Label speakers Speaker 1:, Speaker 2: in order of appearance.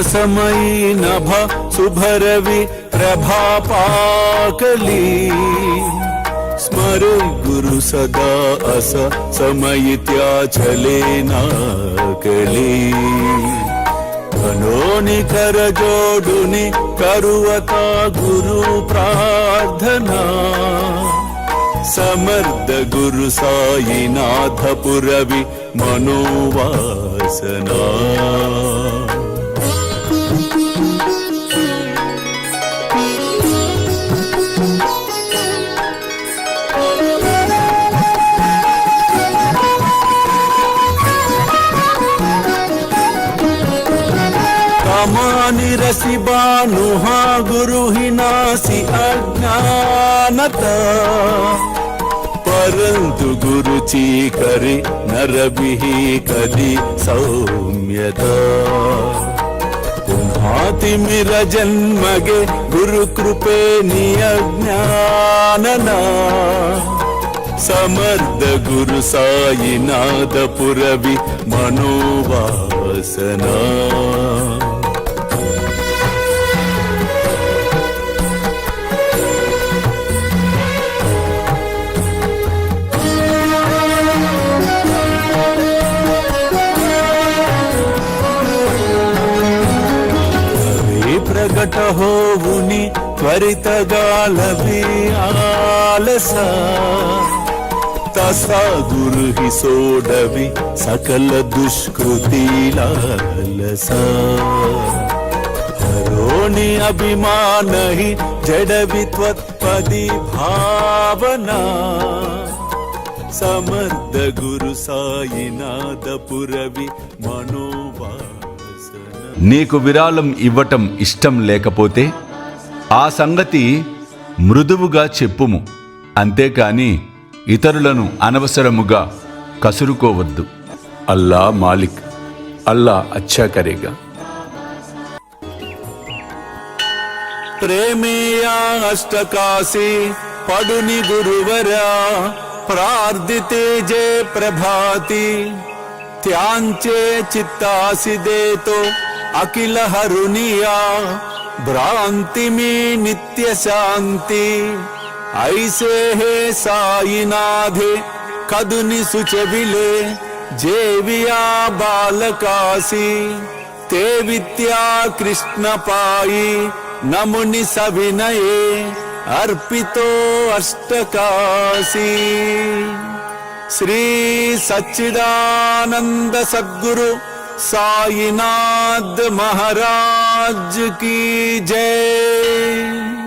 Speaker 1: समयी नभ शुभरवि प्रभापाकली स्मरे गुरु सदा अस समयित्या चले नाकली कनोनि कर जोडुनि करुवता गुरु प्रार्थना समर्थ गुरु साईनाथ पुरवि मनोवासना रसी बानुहा गुरु ही नासी अज्ञानता परंतु गुरु ची करे नरबिही कदी सौम्यता पुन्हाति मिर जन्मगे गुरु कृपे नियज्ञानना समर्थ गुरु साईनाथ पुरवि मनोवासना प्रगट होवुनि त्वरित गालभि आलस तसा गुरु ही सोडवि सकल दुष्कृति लालस हरोनि अभिमान ही जडवि त्वत्पदि भावना समर्थ गुरु साईनाथ पुरवि मनोवा
Speaker 2: నీకు విరాళం ఇవ్వటం ఇష్టం లేకపోతే ఆ సంగతి మృదువుగా చెప్పుము, అంతేకాని ఇతరులను అనవసరముగా కసురుకోవద్దు.
Speaker 1: అల్లా మాలిక్, అల్లా అచ్చా కరేగా. ప్రేమేయా అష్టకాశి పడుని గురువరా ప్రార్థితే జయ ప్రభాతి త్యాంచే చిత్తాసి దేతో अखिल हरुनिया भ्रांति में नित्य शांति ऐसे है साईनाथे कदुनि सुचविले जेविया बालकासी ते विद्या कृष्ण पाई नमुनि सविनये अर्पितो अष्टकासी श्री सच्चिदानंद सद्गुरु साईनाथ महाराज की जय।